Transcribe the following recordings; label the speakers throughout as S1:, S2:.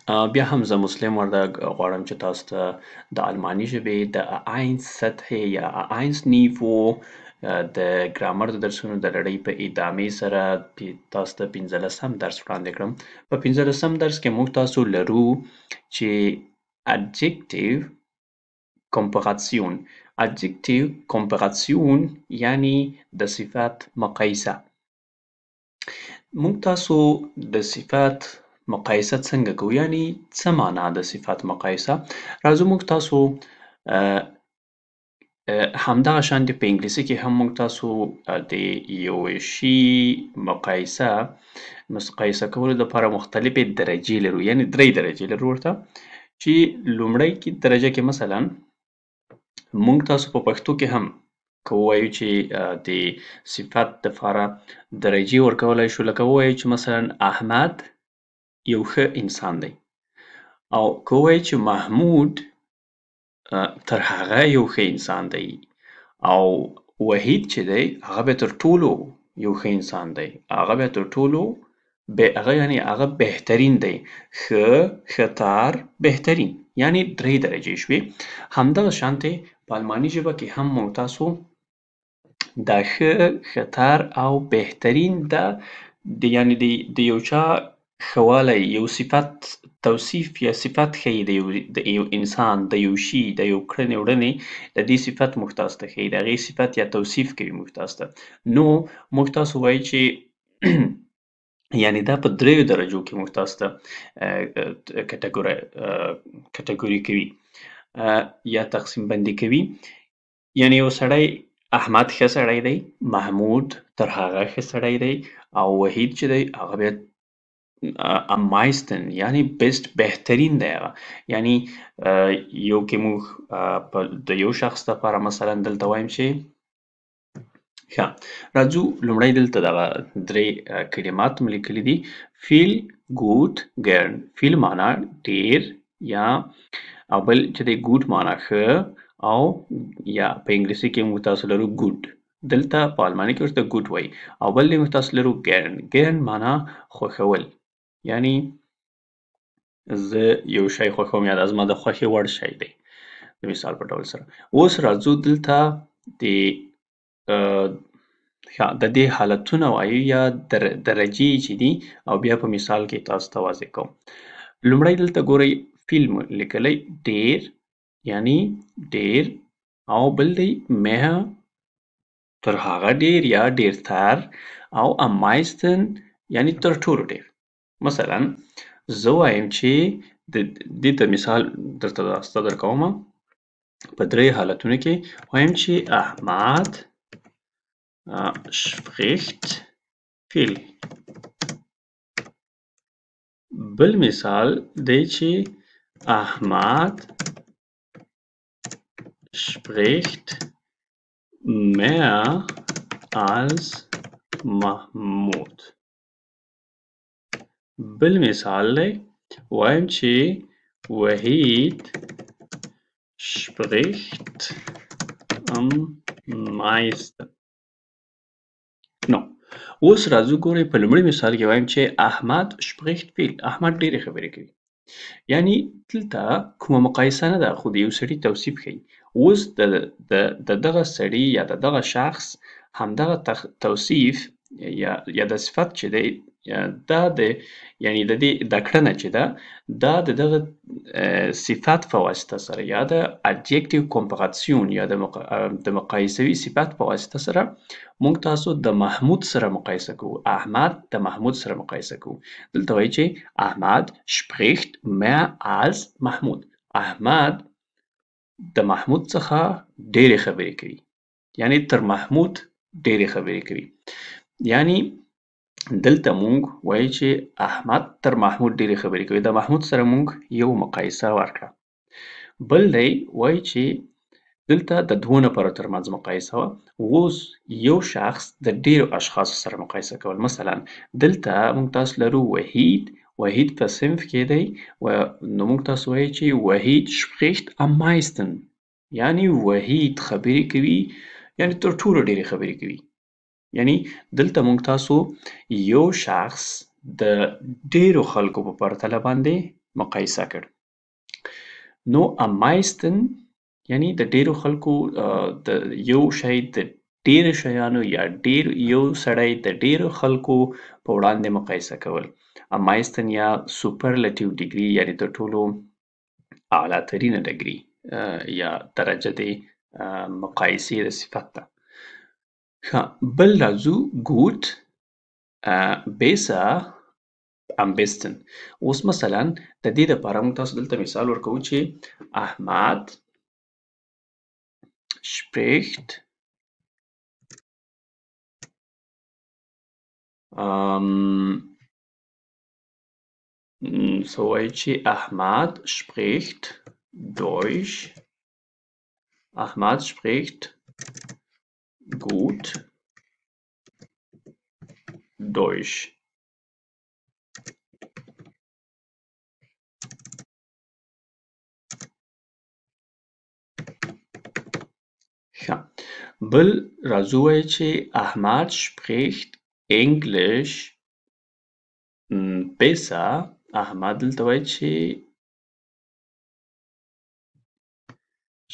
S1: بیا هم زه مسلم وردګ غواړم چې تاسو ته د الماني ژبې د A1 سطحې یا A1 نیوو د ګرامر د درسونو د لړۍ په ادامې سره تاسو ته 15م درس وړاندې کړم. په 15م درس کې موږ تاسو لرو چې adjective comparación. adjective comparación یعنی د صفت مقایسه. موږ تاسو د صفت مقایسه څنګه کوو؟ یعنی څه معنا د صفت مقایسه؟ راځو موږ تاسو همدغه شانتې په انګلیسي کې هم موږ تاسو د یو شي مقایسه کولو دپاره مختلفې درجې لرو، یعنی 3 درجې لرو ورته، چې لومړۍ درجه کې مثلا موږ تاسو په پښتو کې هم که ووایو چې د صفت دپاره درجې ورکولی شو، لکه ووایو چې مثلا احمد یو ښه انسان دی، او که ووایو چې محمود تر هغه یو ښه انسان دی، او وحید چې دی هغه بیا تر ټولو یو ښه انسان دی، هغه بیا تر ټولو هغه بهترین دی، ښه، ښهتر، بهترین، یعنی 3 درجې شوې. همدغه شانتې په الماني ژبه کې هم موږ تاسو دا ښه، ښهتر او بهترین یعنی د یو چا ښه والی، یو صفت توصیف یا صفت ښیي د یو انسان، د یو شي، د یو کړنې وړنې د دې صفت موږ تاسو ته ښیي، د هغې صفت یا توصیف کوي موږ تاسو ته. نو موږ تاسو وایو چې یعنی دا په 3 درجو کې موږ تاسو ته کټګوري کوي یا تقسیم بندي کوي. یعنی یو سړی احمد ښه سړی دی، محمود تر هغه ښه سړی دی، او وحید چې دی هغه بیا امایستن یعنی بیسټ، بهترین دی هغه. یعنی یو کې موږ د یو شخص دپاره مثلا دلته وایم چې ښه. راځو لومړی دلته دغه 3 کلمات مو لیکلي دي. فیل ګوډ ګرن. فیل معنا ډیر یا او بل چې دی ګوډ معنا ښه، او یا په انګلیسي کې موږ تاسو لرو ګوډ، دلته په الماني کې ورته ګوډ وایي، او بل موږ تاسو لرو ګرن. ګرن معنا خوښول، یعنی زه یو شی خوښوم یا دا زما د خوښې وړ شی دی د مثال په ډول سره. اوس راځو دلته د دې حالتونه وایو یا درجې چې دي، او بیا په مثال کې تاسو ته واضح کوم. لومړی دلته ګورئ فیل مو لیکلی ډیر یعنی ډیر، او بل دی mehr تر هغه ډیر یا ډیرتر، او am meisten یعنی تر ټولو ډیر. مثلا زه وایم چې دې ته مثال درته درکومه په 3 حالتونو کې وایم چې احمد spricht viel. بل مثال دی چې احمد spricht mehr als محمود. بل مثال دی وایم چې وحید spricht am meisten. نو اوس راځو ګورئ په لومړي مثال کې وایم چې احمد spricht viel. احمد ډېرې خبرې کوي، یعنی دلته کومه مقایسه نه ده، خو د یو سړي توصیف ښیي. اوس د دغه سړي یا د دغه شخص همدغه توصیف یا د صفت چې دی دا یعنی د دې دا کړنه چې ده دا د دغه صفت په واسطه سره یا د adjective comparison یا د مقایسوي صفت په واسطه سره موږ تاسو د محمود سره مقایسه کوو. احمد د محمود سره مقایسه کوو. دلته وایي چې احمد spricht mehr als محمود. احمد د محمود څخه ډېرې خبرې کوي، یعنی تر محمود ډېرې خبرې کوي. یعنی دلته موږ وایو چې احمد تر محمود ډېرې خبرې کوي، د محمود سره موږ یو مقایسه ورکړه. بل دی وایي چې دلته د 2 نفرو ترمنځ مقایسه وه. اوس یو شخص د ډېرو اشخاصو سره مقایسه کول. مثلا دلته موږ تاسو لرو وحید په صنف کې دی، نو موږ تاسو وایو چې وحید spricht am meisten، یعنی وحید خبرې کوي، یعنی تر ټولو ډېرې خبرې کوي. یعنی دلته موږ تاسو یو شخص د ډېرو خلکو په پرتله باندې مقایسه کړ. نو am meisten یعنی د ډیرو خلکو د یو شی د ډیرو شیانو یا یو سړی د ډیرو خلکو په وړاندې مقایسه کول. am meisten یا سوپرلټیو ډیګري یعنی تر ټولو اعلی ترینه ډیګري یا درجه د مقایسې د صفت ده. ښه بل راځو gut besser am besten. اوس مثلا د دې دپاره موږ تاسو دلته مثال ورکوو چې احمد spricht so وایو چې احمد spricht gut Deutsch. ښه بل راځو وایو چې احمد spricht Englisch besser. احمد دلته وایي چې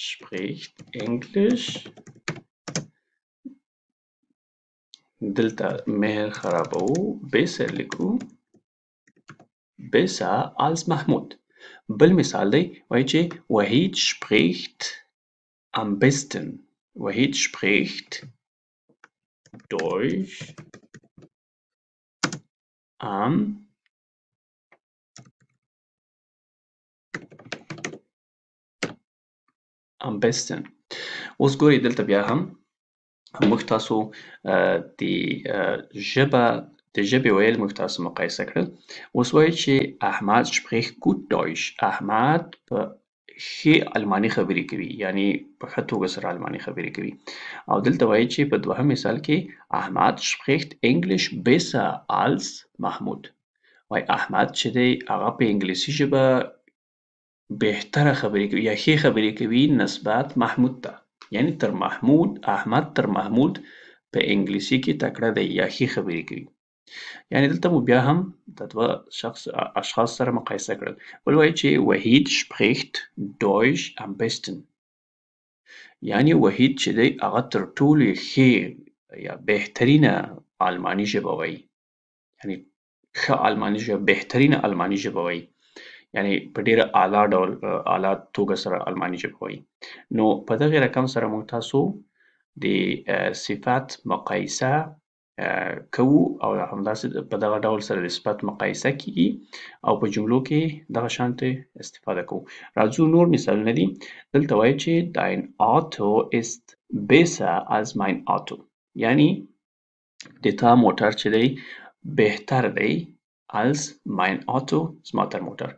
S1: spricht English دلته مهر خرابوو besser لیکو besser als Mahmud. بل مثال دی وایي چې وحید spricht am besten. وحید spricht Deutsch am besten. اوس ګورئ دلته بیا هم موږ تاسو د ژبې ویل موږ تاسو مقایسه کړل. اوس وایو چې احمد spricht gut Deutsch. احمد په ښې الماني خبرې کوي یعنی په ښه توګه سره الماني خبرې کوي. او دلته وایي چې په دوهم مثال کې احمد spricht English besser als Mahmud. وایي احمد چې دی هغه په انګلیسي ژبه بهتره خبرې کوي یا ښې خبرې کوي نسبت محمود ته. یعنی احمد تر محمود په انګلیسي کې تکړه دی یا ښې خبرې کوي. یعنی دلته مو بیا هم د دوه اشخاص سره مقایسه کړل. بل وایي چې وحید spricht Deutsch am besten. یعنی وحید چې دی هغه تر ټولو ښې یا بهترینه الماني ژبه وایي. یعنی ښه الماني ژبه بهترینه الماني ژبه وایي. یعنی په ډیره اعلی توګه سره الماني ژبه وایي. نو په دغې رقم سره موږ تاسو د صفت مقایسه کوو او همداسې په دغه ډول سره د صفت مقایسه کیږي او په جملو کې دغه شانتې استفاده کوو. راځو نور مثالونه دي. دلته وایي چې dein Auto ist besser als mein Auto. یعنی د تا موټر چې دی بهتر دی als mein Auto زما تر موټر.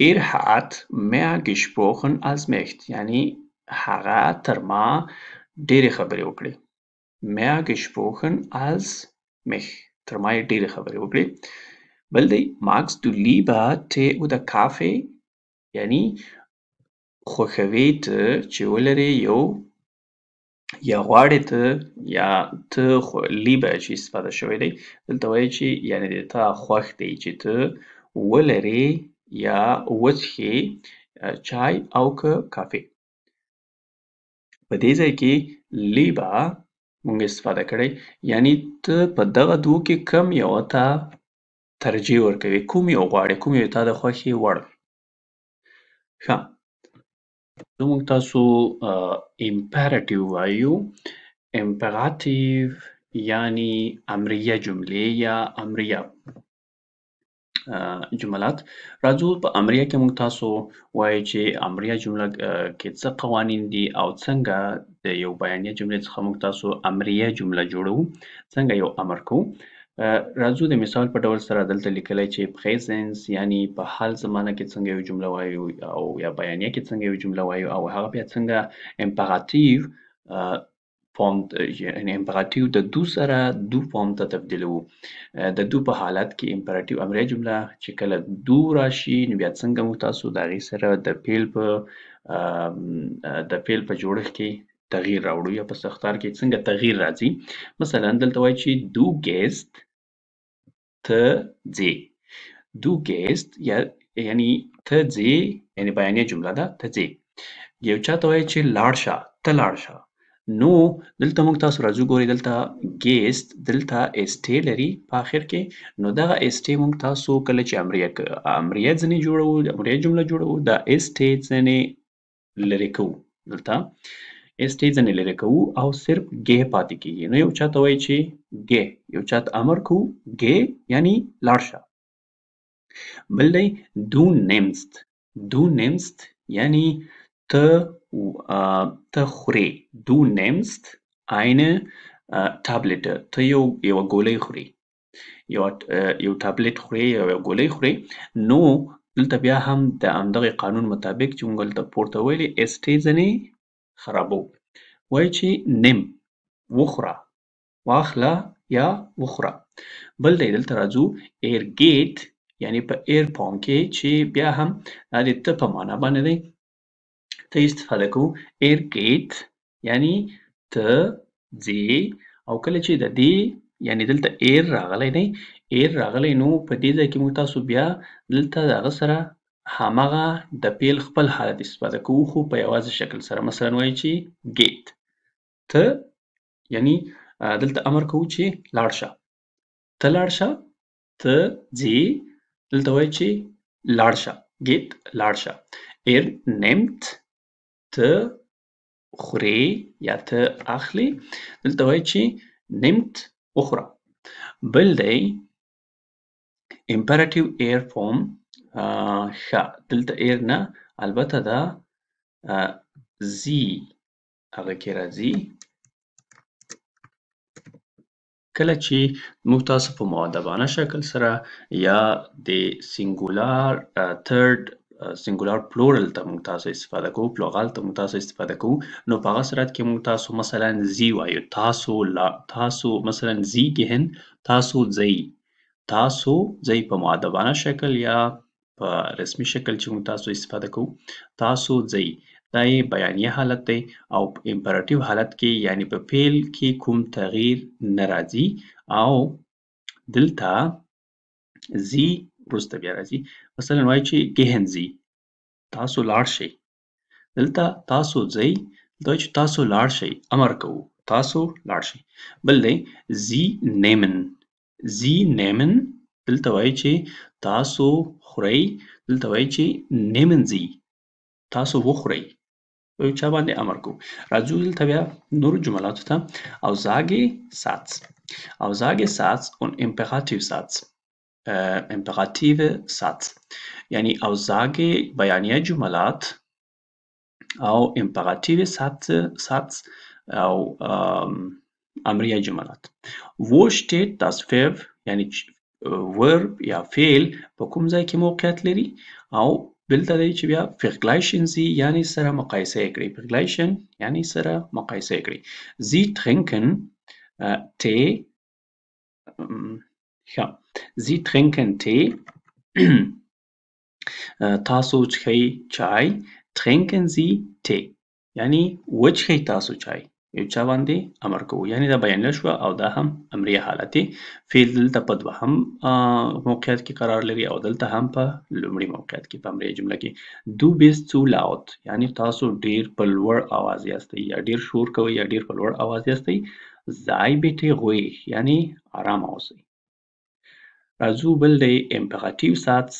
S1: Er hat mehr gesprochen als mich. یعنی هغه تر ما ډېرې خبرې وکړې. mehr gesprochen als mich. تر ما یې ډېرې خبرې وکړې. بل دی magst du lieber Tee oder Kaffee. یعنی خوښوې ته چې ولرې یا غواړې ته یا ته lieber چې استفاده شوی دی دلته وایي چې یعنی د تا خوښ دی چې ته ولرې یا وڅښې چای او که کافي. په دې ځای کې lieber مونږ استفاده کړی یعنی ته په دغه دوو کې کم یو ته ترجیح ورکوي. کوم یو غواړې کوم یو تا د خوښې وړ. ښه زموږ تاسو امپراتیو وایو. امپراتیو یعنی امریه جملې یا امریه جملات. راځو په امریه کې موږ تاسو وایو چې امریه جمله کې څه قوانین دي او څنګه د یو بیانیه جملې څخه موږ تاسو امریه جمله جوړوو، څنګه یو امر کوو. راځو د مثال په ډول سره دلته لیکلی چې پریزنس یعنی په حال زمانه کې څنګه یو جمله وایو او یا بیانیه کې څنګه یو جمله وایو او هغه بیا څنګه امپراتیو فارم یعنی امپراتیو د دو سره دو فارم ته تبدیلوو. د دو په حالت کې امپراتیو امریه جمله چې کله دو راشي نو بیا څنګه موږ تاسو د هغې سره د فعل په جوړښت کې تغییر راوړو یا په ساختار کې څنګه تغییر راځي. مثلا دلته وایي چې دو گیست ته ځې. دو گیست یا یعنی ته ځې، یعنی بیانیه جمله ده، ته ځې. یو چاته وایي چې لاړ شه، ته لاړ شه. نو دلته موږ تاسو راځو ګورئ دلته ګیست دلته ایسټې لري په آخر کې. نو دغه ایسټې موږ تاسو کله چې امریه ځنې جوړوو، امریه جمله جوړوو، دا ایسټې ځنې لرې کوو. دلته ایسټې ځنې لرې کوو او صرف ګې پاتې کېږي. نو یو چاته وایي چې ګې، یو چاته امر کوو ګې یعنی لاړ شه. بل دی du nimmst. Du nimmst یعنی ته خورې. Du nimmst eine Tablette. ته یوه ګولۍ خورې. یو ټابلیټ خورې، یوه ګولۍ خورې. نو دلته بیا هم د همدغې قانون مطابق چې موږ دلته پورته ویلې ایسټې ځنې خرابوو. وایي چې نیم وخوره، واخله یا وخوره. بل دی دلته راځو ایر ګیټ یعنی په ایر فارم کې چې بیا هم دا د ته په معنا باندې دی، ته استفاده کوو. ایر ګیټ یعنی ته ځې، او کله چې د دې یعنی دلته ایر راغلی دی، ایر راغلی، نو په دې ځای کې موږ تاسو بیا دلته د هغه سره همغه د فعل خپل حالت استفاده کوو، خو په یوازې شکل سره. مثلا وایي چې ګیت، ته یعنی دلته امر کوو چې لاړ شه. ته لاړ شه، ته ځې، دلته وایي چې لاړ شه، ګیت لاړ شه. ایر نیمت ته خورې یا ته اخلې، دلته وایي چې نیمت وخوره. بل دی امپراتیو ایر فارم. ښه دلته ایر نه، البته دا زی هغه کې راځي. کله چې موږ تاسو په مؤدبانه شکل سره یا د سینګولار تھرد سینګولار پلورل ته موږ تاسو استفاده کوو، پلورال ته موږ تاسو استفاده کوو، نو په هغه صورت کې موږ تاسو مثلا زی وایو. تاسو مثلا زی گهن، تاسو ځئ. تاسو ځئ په مؤدبانه شکل یا په رسمي شکل چې موږ تاسو استفاده کوو، تاسو ځئ. دا یې بیانیه حالت دی. او په امپراتیو حالت کې یعنی په فعل کې کوم تغییر نه راځي. او دلته زی وروسته بیا راځي. مثلا وایي چې گهن زی، تاسو لاړ شئ. دلته تاسو ځئ، دلته وایي چې تاسو لاړ شئ، امر کوو تاسو لاړ شئ. بل دی زی نیمن. زی نیمن دلته وایي چې تاسو خورئ، دلته وایي چې نیمن زی، تاسو وخورئ. یو چا باندې امر کوو. راځو دلته بیا نورو جملاتو ته. Aussage Satz. Aussage Satz und Imperativ Satz. Imperative Satz یعنی Aussage بیانیه جملات او Imperative Satz او امریه جملات. Wo steht das Verb یعنی verb یا فعل په کوم ځای کې موقعیت لري. او دلته دی چې بیا vergleichen Sie یعنی سره مقایسه کړئ. vergleichen یعنی سره مقایسه کړئ. Sie trinken Tee. Sie trinken Tee. تاسو څښئ چای. trinken Sie Tee یعنی وڅښئ تاسو چای. یو چا باندې امر کوو، یعنی دا بیانیه شوه او دا هم امریه حالت دی. فعل دلته په دوهم موقعیت کې قرار لري او دلته هم په لومړي موقعیت کې په امریه جمله کې. Du bist zu laut یعنی تاسو ډیر په لوړ اواز یاستئ یا ډیر شور کوئ یا ډیر په لوړ اواز یاستئ. Sei bitte ruhig یعنی آرام اوسئ. راځو بل دی Imperativ Satz.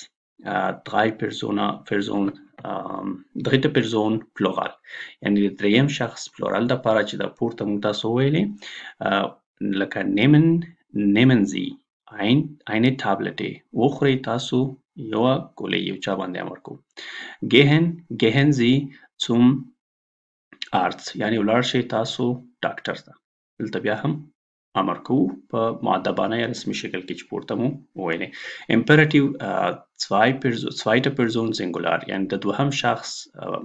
S1: dritte Person Plural یعنی د دریم شخص پلورال دپاره چې دا پورته موږ تاسو ویلې لکه nehmen Sie eine Tablette. وخورئ تاسو یوه ګولۍ، یو چا باندې امر کوو. gehen Sie zum Arzt یعنی ولاړ شئ تاسو ډاکټر ته. دلته بیا هم امر کوو په مؤدبانه یا رسمي شکل کې چې پورته مو وویلې. امپراتیو zweite Person Singular یعنی د دوهم شخص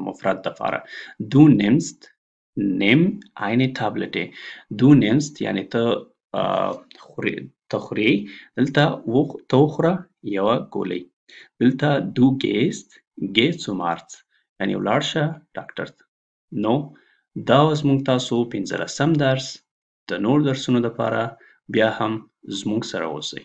S1: مفرد دپاره. Du nimmst nimm eine Tablette. Du nimmst یعنی ته خورې، دلته ته وخوره یوه ګولۍ. دلته du gehst geh zum Arzt یعنی ولاړ شه ډاکټر ته. نو دا اوس موږ تاسو 15 درس. د نور درسونو دپاره بیا هم زموږ سره اوسئ.